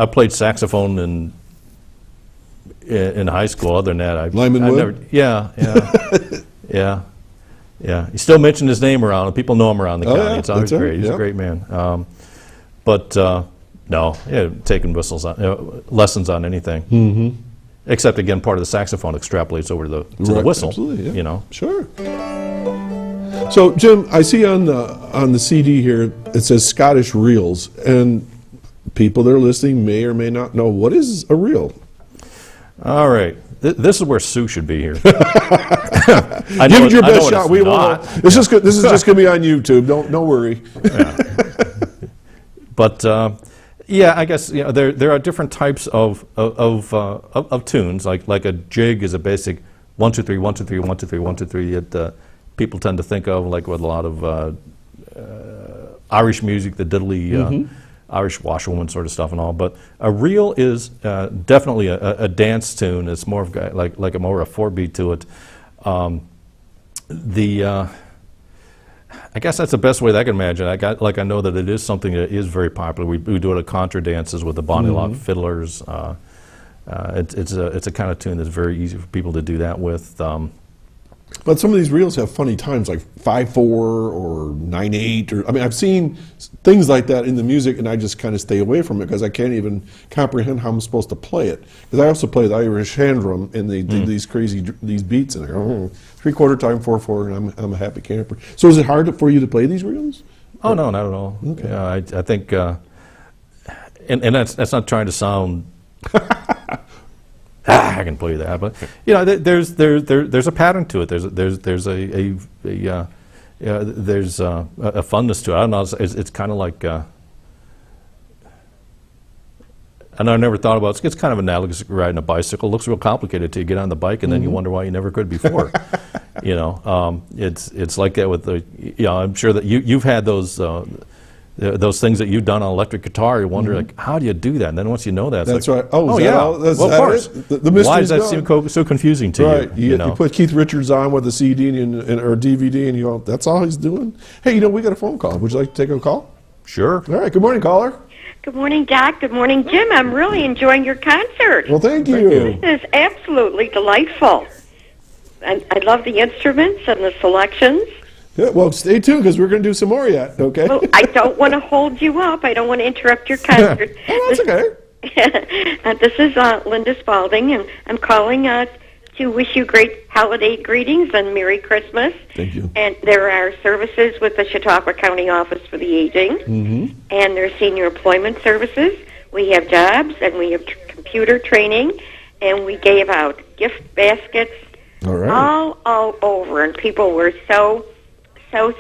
played saxophone in high school. Other than that, I never. Yeah. You still mention his name around, and people know him around the county. Yeah, It's always that's great. right, He's yeah. a great man. No, taking lessons on anything. Except again, part of the saxophone extrapolates over to the whistle. Absolutely, yeah. You know. Sure. So, Jim, I see on the CD here it says Scottish reels, and people that are listening may or may not know, what is a reel? All right, this is where Sue should be here. Give it your best shot. We won't. This is just going to be on YouTube. Don't worry. But yeah, I guess there are different types of tunes. Like a jig is a basic 1 2 3 1 2 3 1 2 3 1 2 3 that people tend to think of, like with a lot of Irish music, the diddly Irish washerwoman sort of stuff and all. But a reel is definitely a dance tune. It's more of like a more a 4-beat to it. I guess that's the best way that I can imagine. I know that it is something that is very popular. We do it at contra dances with the Bonnie Lock fiddlers. It's a kind of tune that's very easy for people to do that with. But some of these reels have funny times, like 5/4 or 9/8, or I mean, I've seen things like that in the music, and I just kind of stay away from it because I can't even comprehend how I'm supposed to play it. Because I also play the Irish hand drum, and they do these crazy beats, and I go, 3/4 time 4/4, and I'm a happy camper. So is it hard for you to play these reels? Oh no, not at all. Okay. Yeah, I think, and that's not trying to sound. I can play that, but you know, there's a pattern to it. There's a funness to it. I don't know. It's kind of like, and I never thought about it. It's kind of analogous to riding a bicycle. It looks real complicated till you get on the bike, and then you wonder why you never could before. You know, it's like that with the. You know, I'm sure that you've had those things that you've done on electric guitar. You wonder, like, how do you do that? And then once you know that, it's That's like, right. Oh, is that yeah. all? That's, well, of course. The mystery's Why does that gone. seem so confusing to Right. you? You put Keith Richards on with a CD or DVD, and you go, that's all he's doing? Hey, you know, we got a phone call. Would you like to take a call? Sure. All right. Good morning, caller. Good morning, Doc. Good morning, Jim. I'm really enjoying your concert. Well, thank you. This is absolutely delightful. And I love the instruments and the selections. Yeah, well, stay tuned because we're going to do some more yet, okay? Well, I don't want to hold you up. I don't want to interrupt your concert. Oh, that's okay. This is Linda Spalding, and I'm calling to wish you great holiday greetings and Merry Christmas. Thank you. And there are services with the Chautauqua County Office for the Aging, and there's senior employment services. We have jobs, and we have computer training, and we gave out gift baskets All right. all over, and people were so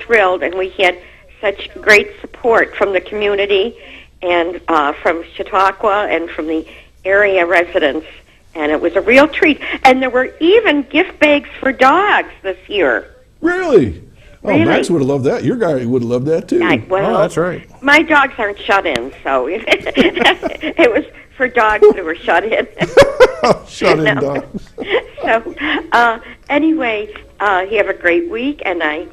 thrilled, and we had such great support from the community and from Chautauqua and from the area residents, and it was a real treat. And there were even gift bags for dogs this year. Really? Oh, Really? Max would have loved that. Your guy would have loved that, too. Well, Oh, that's right. my dogs aren't shut in, so it was for dogs that were shut in. Shut in, No. dog. So, anyway, you have a great week, and I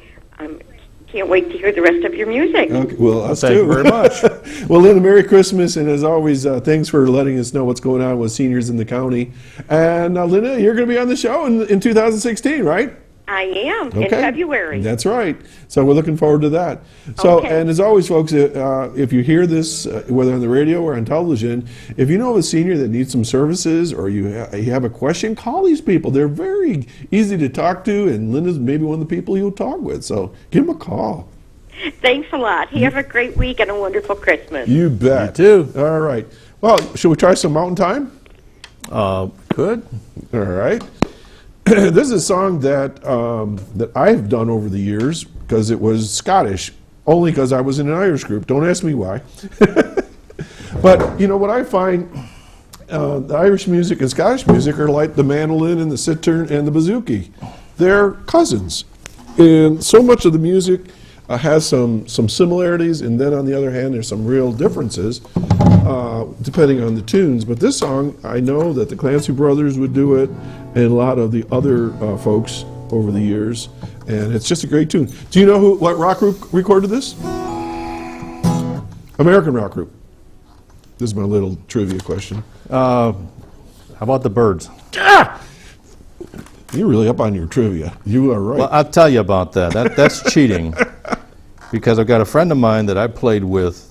can't wait to hear the rest of your music. Okay, well, us Thank too. you very much. Well, Linda, Merry Christmas, and as always, thanks for letting us know what's going on with seniors in the county. And Linda, you're going to be on the show in 2016, right? I am, in February. That's right. So we're looking forward to that. So, Okay. and as always, folks, if you hear this, whether on the radio or on television, if you know of a senior that needs some services or you have a question, call these people. They're very easy to talk to, and Linda's maybe one of the people you'll talk with. So give them a call. Thanks a lot. Have a great week and a wonderful Christmas. You bet. You too. All right. Well, should we try some Mountain Time? Good. All right. This is a song that that I've done over the years because it was Scottish, only because I was in an Irish group. Don't ask me why. But you know what I find, the Irish music and Scottish music are like the mandolin and the sitar and the bouzouki. They're cousins, and so much of the music has some similarities, and then on the other hand, there's some real differences depending on the tunes. But this song, I know that the Clancy Brothers would do it, and a lot of the other folks over the years, and it's just a great tune. Do you know what rock group recorded this? American rock group. This is my little trivia question. How about the Birds? You're really up on your trivia. You are right. Well, I'll tell you about that. That's cheating. Because I've got a friend of mine that I played with,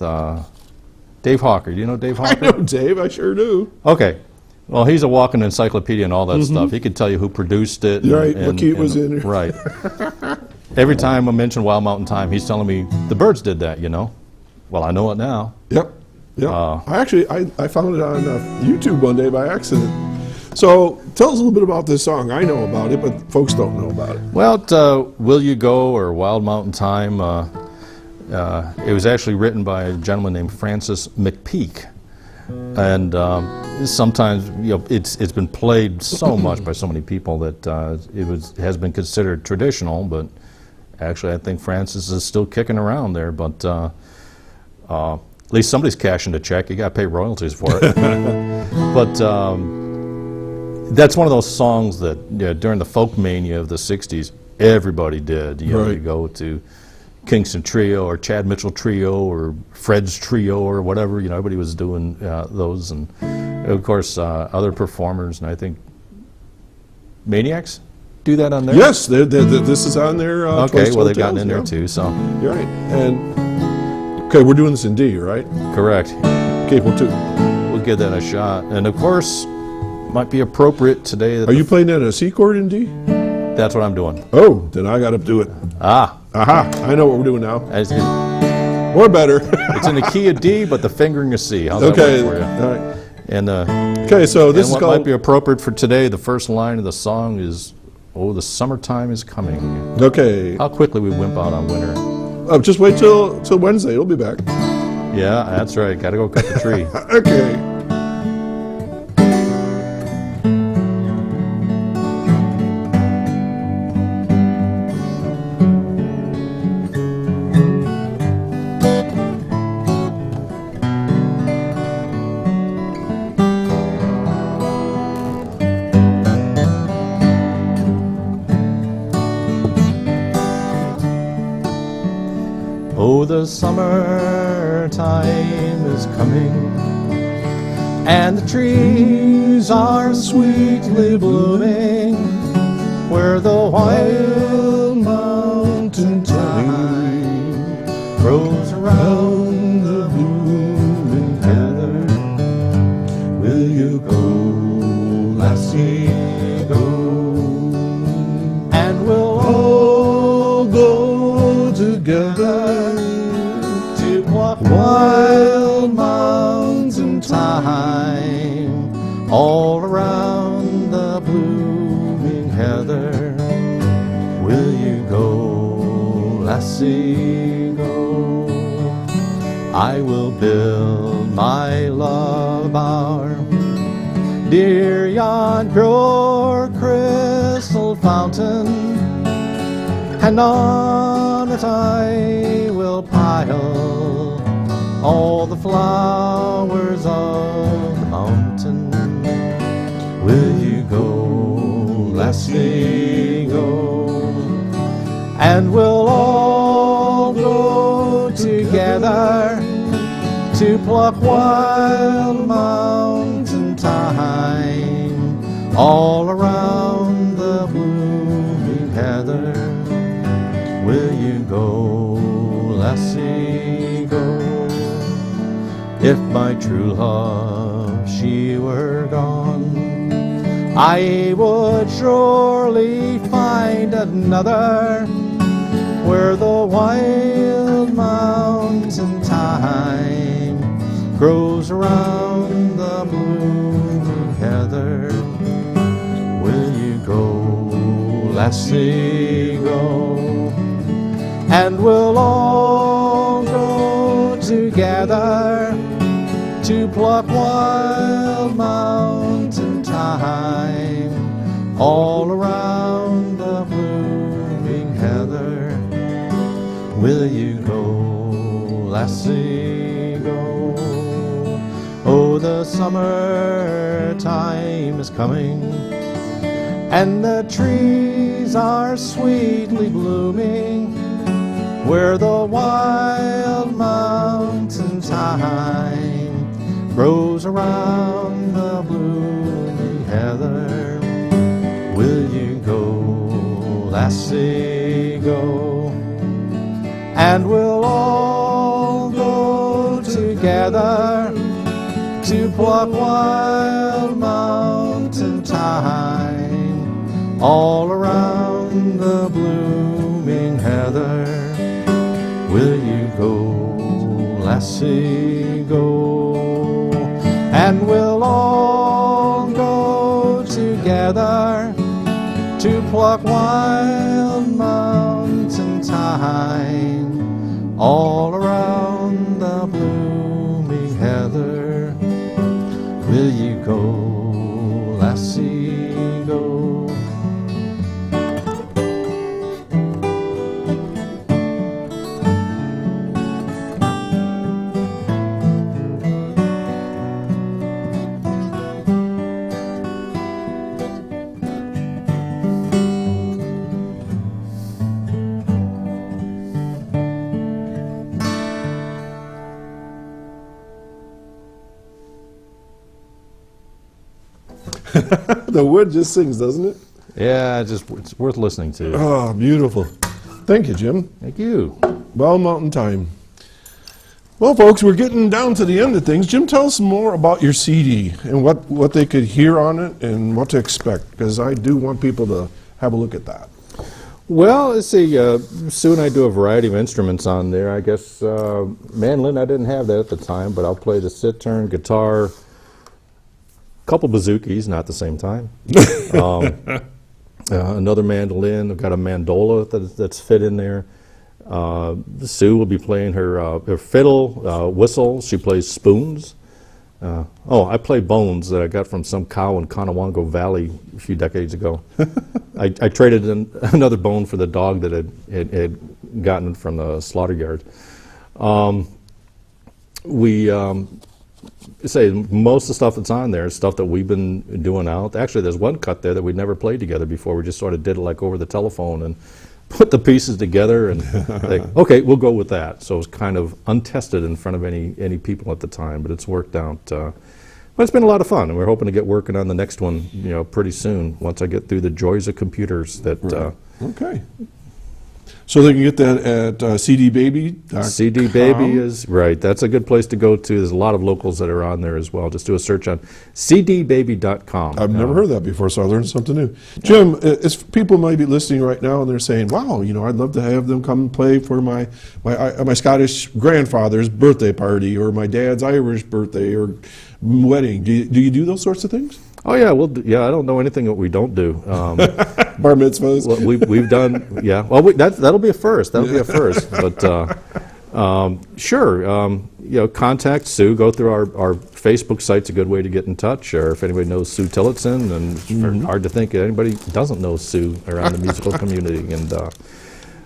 Dave Hawker. Do you know Dave I Hawker? know, Dave. I sure do. Okay. Well, he's a walking encyclopedia and all that stuff. He can tell you who produced it. Right, what key it was in it. Right. Every time I mention Wild Mountain Time, he's telling me, the Birds did that, you know. Well, I know it now. Yep. I found it on YouTube one day by accident. So tell us a little bit about this song. I know about it, but folks don't know about it. Well, Will You Go or Wild Mountain Time, it was actually written by a gentleman named Francis McPeak. And sometimes, you know, it's been played so much by so many people that has been considered traditional, but actually I think Francis is still kicking around there. But at least somebody's cashing a check. You got to pay royalties for it. But that's one of those songs that, you know, during the folk mania of the 60s, everybody did. You know, Right. you go to Kingston Trio or Chad Mitchell Trio or Fred's Trio or whatever, you know, everybody was doing those. And of course, other performers, and I think Maniacs do that on there? Yes, this is on their Okay, Toys well, to they've gotten Hotels, in there yeah. too, so. You're right. And, okay, we're doing this in D, right? Correct. Okay, We'll give that a shot. And of course, might be appropriate today. That are you playing that in a C chord in D? That's what I'm doing. Oh, then I got to do it. Ah. Aha, I know what we're doing now. It's Or better. in the key of D, but the fingering of C. How's Okay, that work for you? all right. And, Okay, so this and is what called... might be appropriate for today, the first line of the song is, "Oh, the summertime is coming." Okay. How quickly we wimp out on winter. Just wait till Wednesday. It'll be back. Yeah, that's right. Got to go cut the tree. Okay. Oh, the summertime is coming, and the trees are sweetly blooming, where the wild mountain thyme grows around the blooming heather. Will you go, lassie, go? And we'll all go together to pluck wild mountain thyme all around the blooming heather. Will you go, lassie, go? I will build my love bower near yon pure crystal fountain, and on it I will pile all the flowers of the mountain. Will you go, lassie, go? And we'll all go together to pluck wild mountain thyme all around the blooming heather. Will you go, lassie, go? If my true love, she were gone, I would surely find another where the wild mountain thyme grows around the blooming heather. Will you go, lassie, go? And we'll all go together to pluck wild mountain thyme all around the blooming heather. Will you go, lassie, go? Oh, the summertime is coming, and the trees are sweetly blooming, where the wild mountain thyme grows around the blooming heather. Will you go, lassie, go? And we'll all go together to pluck wild mountain thyme all around the blooming heather. Will you go, lassie, go? And we'll all go together to pluck wild mountain thyme all around the blooming heather. Will you go, lassie, go? The wood just sings, doesn't it? Yeah, it's worth listening to. Oh, beautiful. Thank you, Jim. Thank you. Bald Mountain Time. Well, folks, we're getting down to the end of things. Jim, tell us more about your CD and what they could hear on it and what to expect, because I do want people to have a look at that. Well, let's see. Sue and I do a variety of instruments on there. I guess mandolin, I didn't have that at the time, but I'll play the cittern, guitar, a couple bazookas, not at the same time. Another mandolin. I've got a mandola that's fit in there. Sue will be playing her fiddle, whistle. She plays spoons. I play bones that I got from some cow in Conewango Valley a few decades ago. I traded in another bone for the dog that had gotten from the slaughter yard. We say most of the stuff that's on there is stuff that we've been doing out. Actually, there's one cut there that we'd never played together before. We just sort of did it like over the telephone and put the pieces together and like, okay, we'll go with that. So it was kind of untested in front of any people at the time, but it's worked out. But it's been a lot of fun, and we're hoping to get working on the next one, pretty soon. Once I get through the joys of computers. Okay. So they can get that at CDBaby. CDBaby is right. That's a good place to go to. There's a lot of locals that are on there as well. Just do a search on cdbaby.com. I've never heard that before, so I learned something new. Jim, people might be listening right now and they're saying, "Wow, I'd love to have them come and play for my Scottish grandfather's birthday party or my dad's Irish birthday or wedding." Do you do those sorts of things? Oh yeah, I don't know anything that we don't do. Bar mitzvahs. Well, we've done, yeah. Well, that'll be a first. That'll be a first. But sure, contact Sue. Go through our Facebook site's a good way to get in touch. Or if anybody knows Sue Tillotson, and it's hard to think anybody doesn't know Sue around the musical community.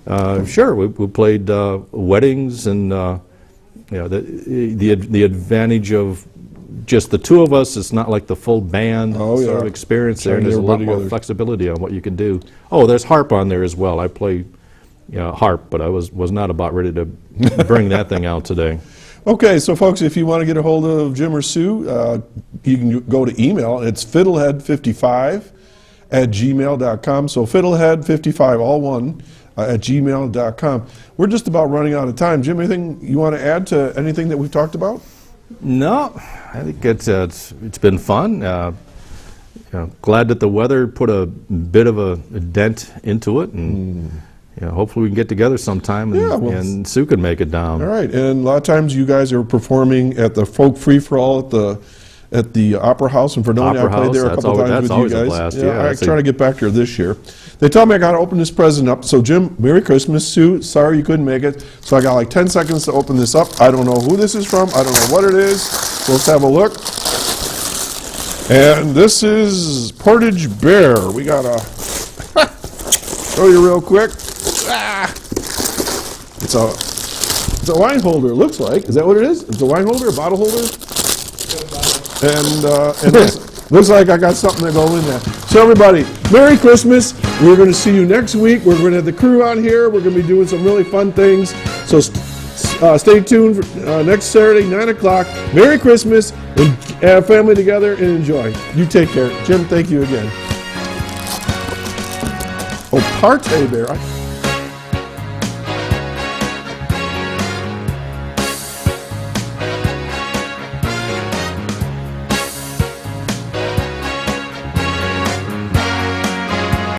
And sure, we played weddings, and the advantage of just the two of us, it's not like the full band sort of experience there, and there's a lot more flexibility on what you can do. Oh, there's harp on there as well. I play harp, but I was not about ready to bring that thing out today. Okay, so folks, if you want to get a hold of Jim or Sue, you can go to email. It's fiddlehead55@gmail.com. So fiddlehead55, all one, at gmail.com. We're just about running out of time. Jim, anything you want to add to anything that we've talked about? No, I think it's been fun. Glad that the weather put a bit of a dent into it, and hopefully we can get together sometime and Sue can make it down. All right, and a lot of times you guys are performing at the Folk Free for All at the Opera House in Fredonia. I played there a couple times with you guys. Blast. I'm trying to get back there this year. They told me I got to open this present up. So Jim, Merry Christmas. Sue, sorry you couldn't make it. So I got like 10 seconds to open this up. I don't know who this is from. I don't know what it is. Let's have a look. And this is Portage Bear. We got to show you real quick. It's a wine holder, it looks like. Is that what it is? It's a wine holder, a bottle holder? And looks like I got something to go in there. So everybody, Merry Christmas. We're going to see you next week. We're going to have the crew on here. We're going to be doing some really fun things. So stay tuned for next Saturday, 9 o'clock. Merry Christmas. And have family together and enjoy. You take care. Jim, thank you again. Oh, Partay Bear.